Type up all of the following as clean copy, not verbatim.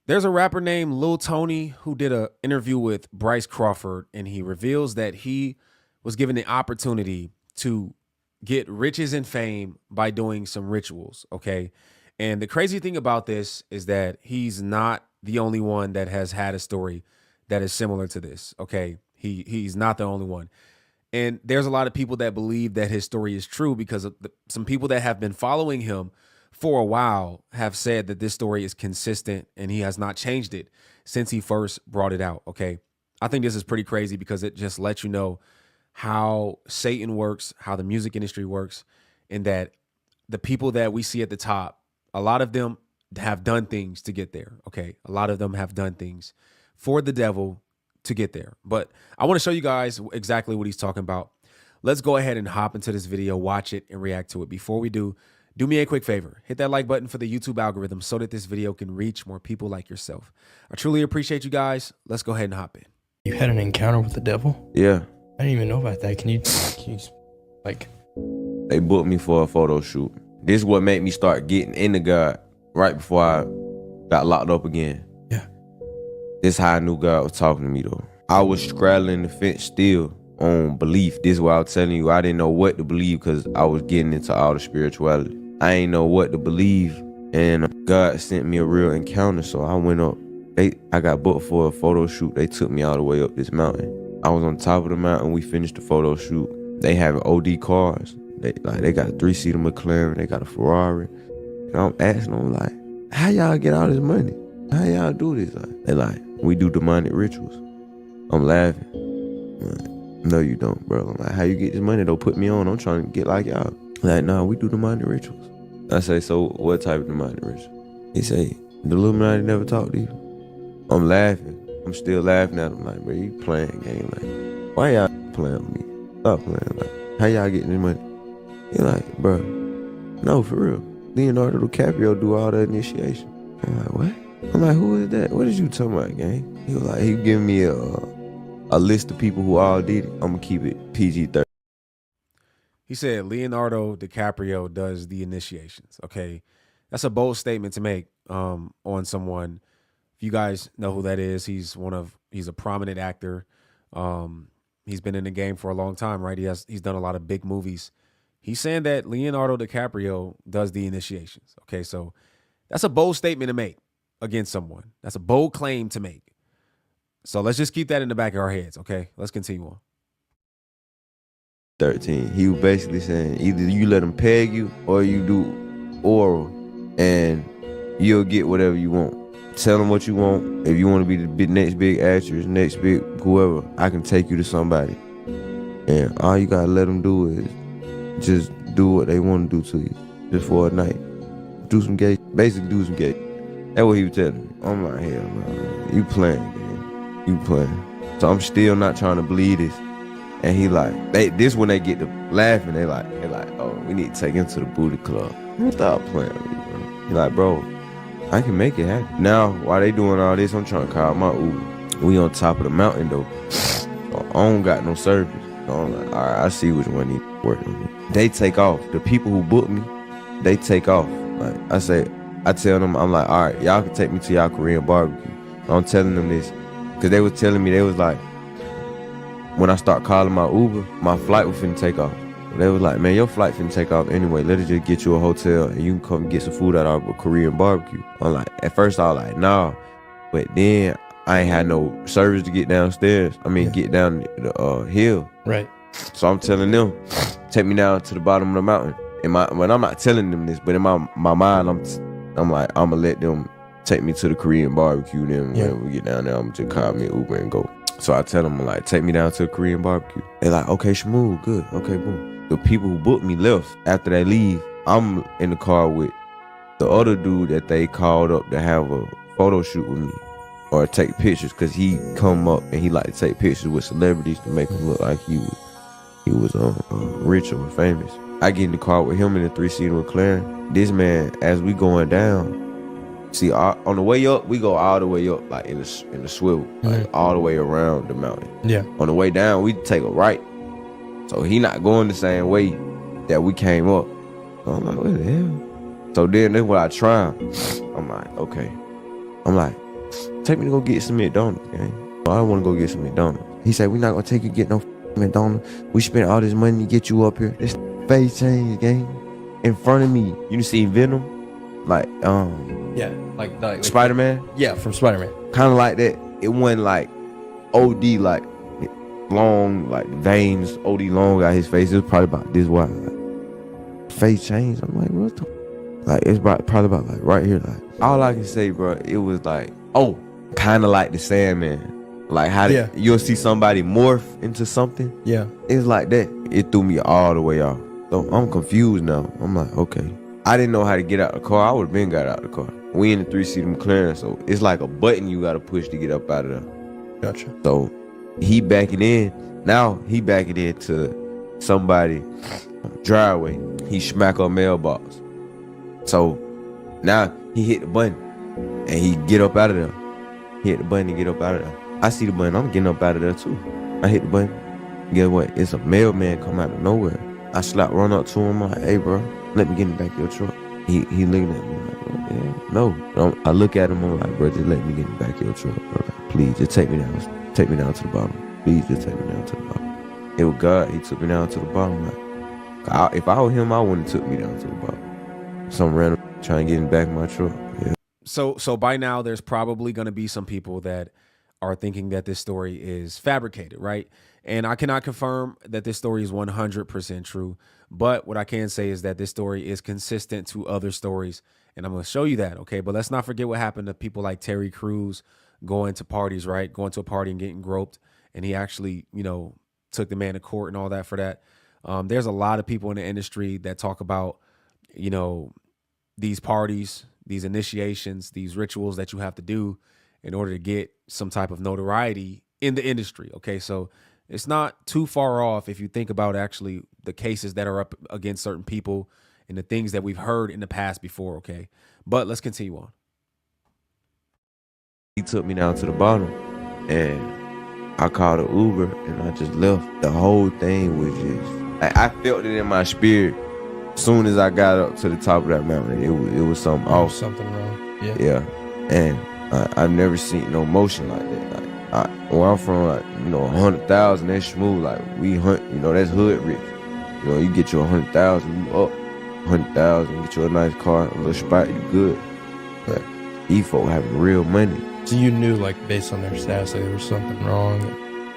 There's a rapper named Lil Tony who did an interview with Bryce Crawford, and he reveals that he was given the opportunity to get riches and fame by doing some rituals. Okay. And the crazy thing about this is that he's not the only one that has had a story that is similar to this. Okay. He's not the only one. And there's a lot of people that believe that his story is true because of some people that have been following him for a while have said that this story is consistent and he has not changed it since he first brought it out. Okay. I think this is pretty crazy because it just lets you know how Satan works, how the music industry works, and that the people that we see at the top, a lot of them have done things to get there. Okay. A lot of them have done things for the devil to get there. But I want to show you guys exactly what he's talking about. Let's go ahead and hop into this video, watch it, and react to it. Before we do me a quick favor. Hit that like button for the YouTube algorithm so that this video can reach more people like yourself. I truly appreciate you guys. Let's go ahead and hop in. You had an encounter with the devil? Yeah. I didn't even know about that. Can you like... They booked me for a photo shoot. This is what made me start getting into God right before I got locked up again. Yeah. This is how I knew God was talking to me though. I was straddling the fence still on belief. This is why I was telling you I didn't know what to believe because I was getting into all the spirituality. I ain't know what to believe, and God sent me a real encounter, so I went up. I got booked for a photo shoot. They took me all the way up this mountain. I was on top of the mountain. We finished the photo shoot. They have OD cars. They got a 3-seater McLaren. They got a Ferrari. And I'm asking them like, how y'all get all this money? How y'all do this? They like, we do demonic rituals. I'm laughing. I'm like, no, you don't, bro. I'm like, how you get this money? Don't put me on. I'm trying to get like y'all. Like, nah, we do demonic rituals. I say, so what type of demonic ritual? He say, the Illuminati never talk to you. I'm laughing. I'm still laughing at him like, bro, you playing game. Like, why y'all playing with me? Stop playing. Like, how y'all getting this money? He like, bro, no, for real. Leonardo DiCaprio do all the initiation. I'm like, what? I'm like, who is that? What is you talking about, gang? He was like, he giving me a list of people who all did it. I'm gonna keep it PG-13. He said Leonardo DiCaprio does the initiations. Okay. That's a bold statement to make on someone. If you guys know who that is, he's a prominent actor. He's been in the game for a long time, right? He's done a lot of big movies. He's saying that Leonardo DiCaprio does the initiations. Okay. So that's a bold statement to make against someone. That's a bold claim to make. So let's just keep that in the back of our heads. Okay. Let's continue on. 13. He was basically saying either you let him peg you or you do oral and you'll get whatever you want. Tell him what you want. If you want to be the next big actress, next big whoever, I can take you to somebody. And all you gotta let them do is just do what they want to do to you. Just for a night. Do some gay, basically do some gay. That's what he was telling me. I'm like, hell no, you playing, man. You playing. So I'm still not trying to believe this. And he like, this when they get to laughing, they like, oh, we need to take him to the booty club. Stop playing with me, bro. He like, bro, I can make it happen. Now, while they doing all this, I'm trying to call my Uber. We on top of the mountain though. I don't got no service. So I'm like, all right, I see which one need to work with me. They take off. The people who booked me, they take off. Like I tell them, I'm like, all right, y'all can take me to y'all Korean barbecue. I'm telling them this because they was telling me, they was like, when I start calling my Uber, my flight was finna take off. They was like, man, your flight finna take off anyway. Let us just get you a hotel and you can come get some food at our Korean barbecue. I'm like, at first I was like, nah. But then I ain't had no service to get downstairs. I mean, get down the hill. Right. So I'm telling them, take me down to the bottom of the mountain. When I'm not telling them this, but in my mind, I'm like, I'm gonna let them take me to the Korean barbecue. Then when we get down there, I'm gonna just call me an Uber and go. So I tell them, like, take me down to a Korean barbecue. They're like, okay, Shmoo, good, okay, boom. The people who booked me left. After they leave, I'm in the car with the other dude that they called up to have a photo shoot with me or take pictures, because he come up and he like to take pictures with celebrities to make him look like he was rich or famous. I get in the car with him in a 3-seater McLaren. This man, as we going down, see, on the way up, we go all the way up, like in the swivel, like all the way around the mountain. Yeah. On the way down, we take a right. So he not going the same way that we came up. So I'm like, what the hell? So then that's what I try. I'm like, okay. I'm like, take me to go get some McDonald's, gang. I want to go get some McDonald's. He said, we not going to take you to get no McDonald's. We spent all this money to get you up here. This face change, gang. In front of me. You see Venom? Like, Yeah, like Spider-Man? Yeah, from Spider-Man. Kind of like that. It wasn't like OD, like long, like veins, OD long got his face. It was probably about this wide. Like, face change. I'm like, what the? Like, it's probably about like right here. Like, all I can say, bro, it was like, oh, kind of like the Sandman. Like how you'll see somebody morph into something. Yeah. It's like that. It threw me all the way off. So I'm confused now. I'm like, okay. I didn't know how to get out the car. I would have been got out the car. We in the 3-seater McLaren, so it's like a button you gotta push to get up out of there. Gotcha. So he backing in. Now he backing into somebody driveway. He smack a mailbox. So now he hit the button and he get up out of there. He hit the button and get up out of there. I see the button, I'm getting up out of there too. I hit the button. Guess what? It's a mailman come out of nowhere. I run up to him, I'm like, hey bro, let me get in the back of your truck. He looking at me like, oh, yeah, no. I look at him, I'm like, bro, just let me get in the back of your truck, bro. Like, please, just take me down to the bottom. Please, just take me down to the bottom. It was God, he took me down to the bottom. Like, if I were him, I wouldn't have took me down to the bottom. Some random trying to get in the back of my truck. Yeah. So by now, there's probably going to be some people that are thinking that this story is fabricated, right? And I cannot confirm that this story is 100% true. But what I can say is that this story is consistent to other stories. And I'm going to show you that, okay? But let's not forget what happened to people like Terry Crews going to parties, right? Going to a party and getting groped. And he actually, took the man to court and all that for that. There's a lot of people in the industry that talk about, these parties, these initiations, these rituals that you have to do in order to get some type of notoriety in the industry. Okay, so it's not too far off if you think about actually the cases that are up against certain people and the things that we've heard in the past before. Okay, but let's continue on. He took me down to the bottom and I called an Uber and I just left. The whole thing was just, I felt it in my spirit. As soon as I got up to the top of that mountain, it was something off. Something wrong. Yeah. Yeah. And I've never seen no motion like that. Like, where I'm from, 100,000, that's smooth. Like, we hunt, that's hood rich. You get you 100,000, you up 100,000, get you a nice car, a little spot, you good. But these folk having real money. So you knew, like, based on their stats, like, there was something wrong.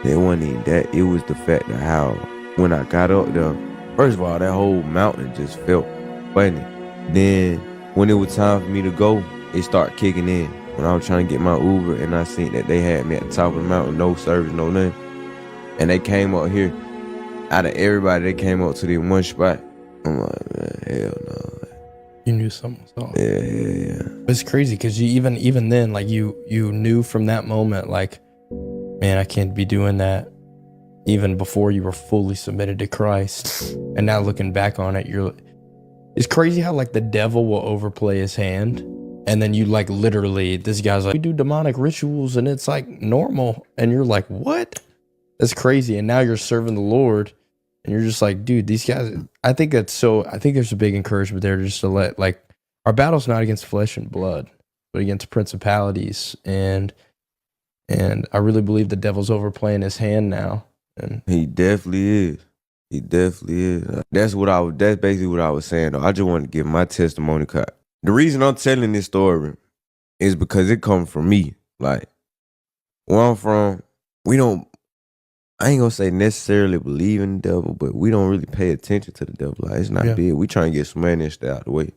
It wasn't even that. It was the fact of how, when I got up there, first of all, that whole mountain just felt funny. Then, when it was time for me to go, it started kicking in. When I was trying to get my Uber and I seen that they had me at the top of the mountain, no service, no nothing. And they came up here. Out of everybody, they came up to the one spot. I'm like, man, hell no. You knew something was off. Yeah. It's crazy because you even then, like you knew from that moment, like, man, I can't be doing that. Even before you were fully submitted to Christ. And now looking back on it, it's crazy how like the devil will overplay his hand. And then you like literally, this guy's like, we do demonic rituals and it's like normal. And you're like, what? That's crazy. And now you're serving the Lord and you're just like, dude, these guys, I think there's a big encouragement there just to let, like, our battle's not against flesh and blood, but against principalities. And I really believe the devil's overplaying his hand now. And he definitely is. He definitely is. That's basically what I was saying though. I just want to give my testimony. The reason I'm telling this story is because it comes from me. Like, where I'm from, I ain't gonna say necessarily believe in the devil, but we don't really pay attention to the devil. Like, it's not big. We trying to get some money and stay out of the way.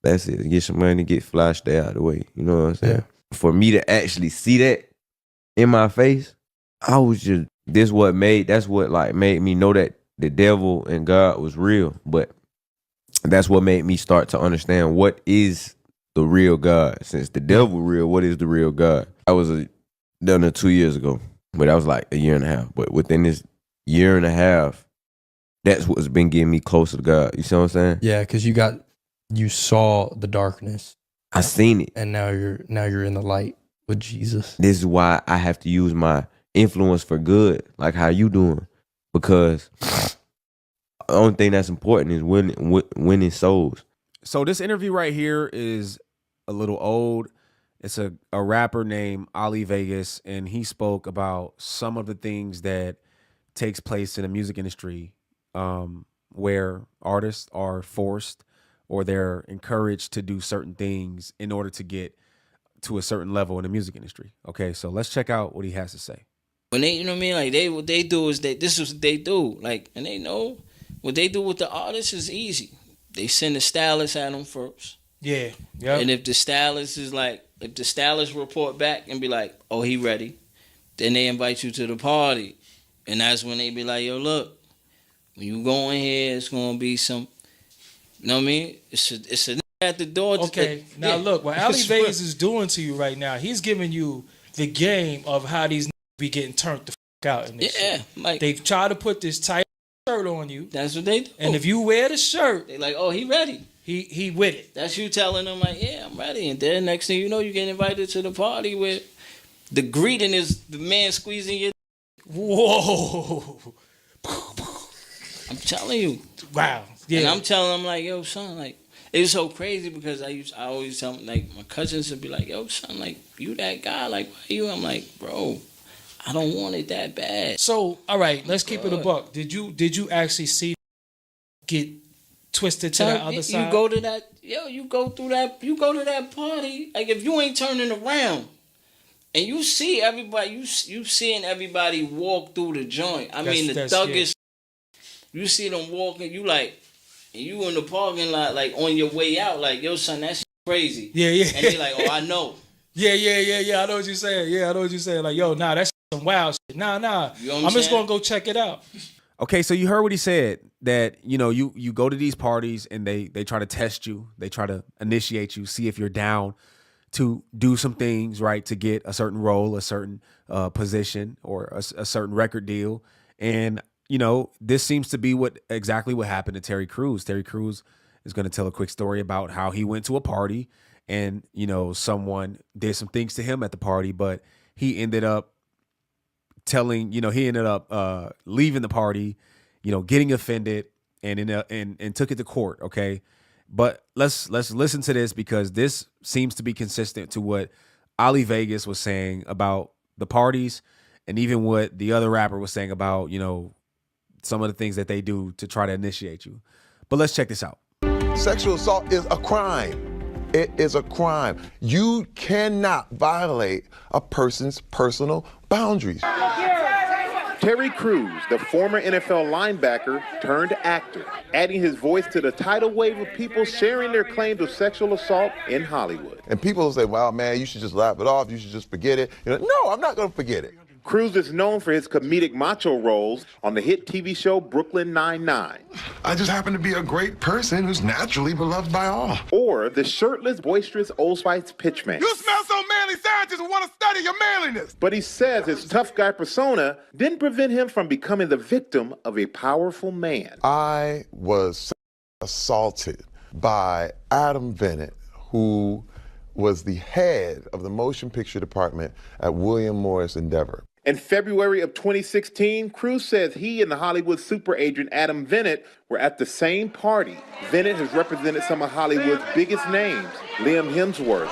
That's it. Get some money, get fly, stay out of the way. You know what I'm saying? Yeah. For me to actually see that in my face, I was just, that's what made me know that the devil and God was real. But that's what made me start to understand what is the real God. Since the devil real, what is the real God? I was done it 2 years ago, but that was like a year and a half. But within this year and a half, that's what's been getting me closer to God. You see what I'm saying? Yeah, because you saw the darkness. I seen it. And now you're in the light with Jesus. This is why I have to use my influence for good, like how you doing. Because the only thing that's important is winning souls. So this interview right here is a little old. It's a rapper named Ali Vegas, and he spoke about some of the things that takes place in the music industry, where artists are forced or they're encouraged to do certain things in order to get to a certain level in the music industry. Okay, so let's check out what he has to say. When they, you know what I mean, like what they do is this is what they do, like, and they know what they do with the artists is easy. They send the stylist at them first. Yeah, yeah. And if the stylist is like, if the stylist report back and be like, oh, he ready, then they invite you to the party, and that's when they be like, yo, look, when you go in here, it's gonna be some, you know what I mean? It's a at the door. Okay, now look, what Ali Vegas is doing to you right now, he's giving you the game of how these be getting turned the fuck out in this shit. Like They've tried to put this tight shirt on you. That's what they do. And if you wear the shirt, they like, oh, he ready. He with it. That's you telling them like, yeah, I'm ready. And then next thing you know, you get invited to the party where the greeting is the man squeezing your. Whoa. I'm telling you. Wow. Yeah. And I'm telling them like, yo, son, like, it was so crazy because I always tell them, like, my cousins would be like, yo, son, like, you that guy, like, why you? I'm like, bro, I don't want it that bad. So, all right, let's keep it a buck. Did you actually see get twisted to the other side? You go to that, you go to that party. Like, if you ain't turning around and you see everybody, you seeing everybody walk through the joint. I mean, the thuggish, you see them walking, you like, and you in the parking lot, like, on your way out, like, yo, son, that's crazy. Yeah. And they like, oh, I know. Yeah. I know what you're saying. Yeah, I know what you're saying. Like, yo, nah, that's some wild shit. Nah. You know I'm just going to go check it out. Okay, so you heard what he said, that, you know, you go to these parties and they try to test you. They try to initiate you, see if you're down to do some things, right, to get a certain role, a certain position, or a certain record deal. And, you know, this seems to be exactly what happened to Terry Crews. Terry Crews is going to tell a quick story about how he went to a party and, you know, someone did some things to him at the party, but he ended up leaving the party, you know, getting offended and took it to court. Okay. But let's listen to this, because this seems to be consistent to what Ali Vegas was saying about the parties, and even what the other rapper was saying about, you know, some of the things that they do to try to initiate you. But let's check this out. Sexual assault is a crime. It is a crime. You cannot violate a person's personal boundaries. Terry Crews, the former NFL linebacker turned actor, adding his voice to the tidal wave of people sharing their claims of sexual assault in Hollywood. And people will say, wow, man, you should just laugh it off. You should just forget it. You know, no, I'm not going to forget it. Crews is known for his comedic macho roles on the hit TV show Brooklyn Nine-Nine. I just happen to be a great person who's naturally beloved by all. Or the shirtless, boisterous Old Spice pitchman. You smell so manly, scientists who want to study your manliness. But he says his tough guy persona didn't prevent him from becoming the victim of a powerful man. I was assaulted by Adam Bennett, who was the head of the motion picture department at William Morris Endeavor. In February of 2016, Crews says he and the Hollywood super agent Adam Bennett were at the same party. Bennett has represented some of Hollywood's biggest names: Liam Hemsworth,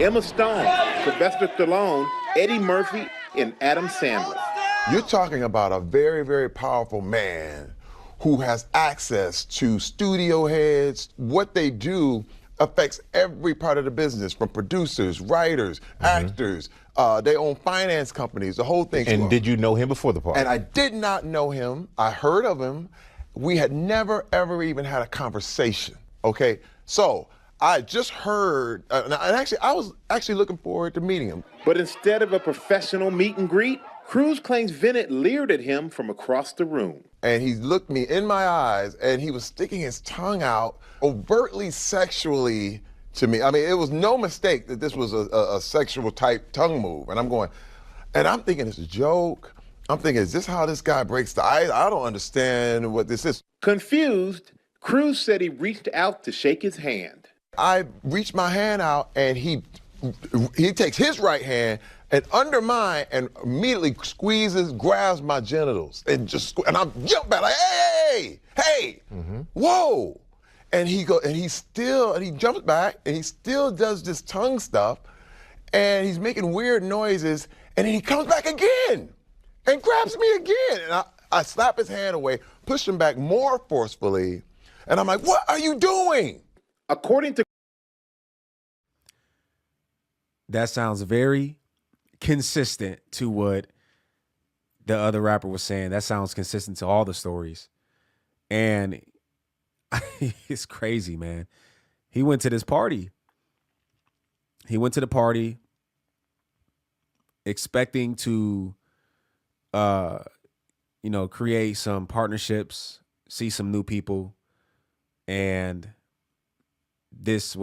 Emma Stone, Sylvester Stallone, Eddie Murphy, and Adam Sandler. You're talking about a very, very powerful man who has access to studio heads. What they do affects every part of the business, from producers, writers, actors. They own finance companies, the whole thing. And did you know him before the party? And I did not know him. I heard of him. We had never, ever even had a conversation, okay? So I just heard, and actually, I was actually looking forward to meeting him. But instead of a professional meet and greet, Crews claims Bennett leered at him from across the room. And he looked me in my eyes, and he was sticking his tongue out overtly sexually to me. I mean, it was no mistake that this was a sexual type tongue move. And I'm thinking it's a joke. I'm thinking, is this how this guy breaks the ice? I don't understand what this is. Confused, Crews said he reached out to shake his hand. I reached my hand out, and he takes his right hand and under mine and immediately squeezes, grabs my genitals, and I jump back like, hey, whoa. And he jumps back, and he still does this tongue stuff. and he's making weird noises, and then he comes back again and grabs me again. And I slap his hand away, push him back more forcefully, and I'm like, what are you doing? According to That sounds very consistent to what the other rapper was saying. That sounds consistent to all the stories. And it's crazy, man. He went to this party. He went to the party expecting to, create some partnerships, see some new people. And this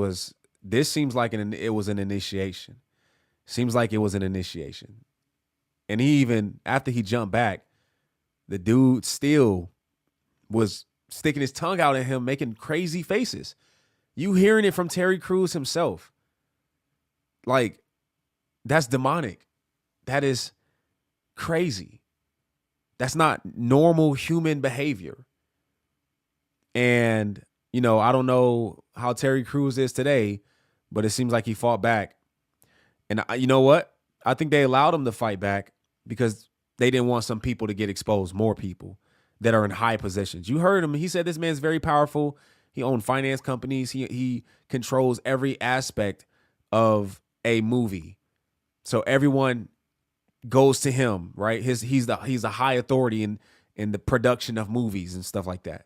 seems like it was an initiation. Seems like it was an initiation. And he even, after he jumped back, the dude still was sticking his tongue out at him, making crazy faces. You hearing it from Terry Crews himself. Like, that's demonic. That is crazy. That's not normal human behavior. And, I don't know how Terry Crews is today, but it seems like he fought back. And you know what? I think they allowed him to fight back because they didn't want some people to get exposed, more people that are in high positions. You heard him. He said this man's very powerful. He owns finance companies. He controls every aspect of a movie. So everyone goes to him, right? He's a high authority in the production of movies and stuff like that.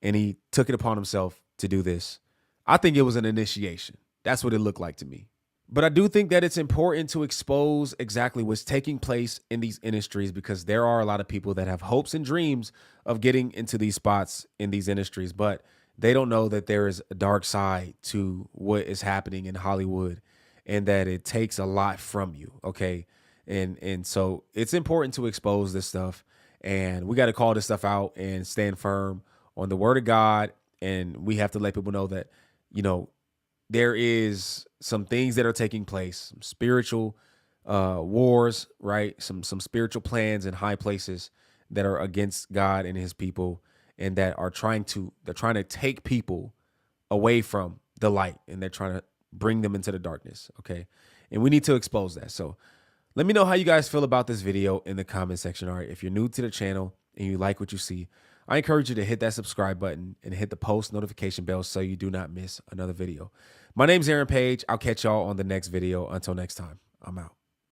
And he took it upon himself to do this. I think it was an initiation. That's what it looked like to me. But I do think that it's important to expose exactly what's taking place in these industries, because there are a lot of people that have hopes and dreams of getting into these spots in these industries, but they don't know that there is a dark side to what is happening in Hollywood and that it takes a lot from you, okay? And so it's important to expose this stuff, and we got to call this stuff out and stand firm on the word of God, and we have to let people know that, there is some things that are taking place, some spiritual wars, right? Some spiritual plans in high places that are against God and his people, and that are trying to take people away from the light, and they're trying to bring them into the darkness, okay? And we need to expose that. So let me know how you guys feel about this video in the comment section. All right, if you're new to the channel and you like what you see, I encourage you to hit that subscribe button and hit the post notification bell so you do not miss another video. My name's Aaron Page. I'll catch y'all on the next video. Until next time, I'm out.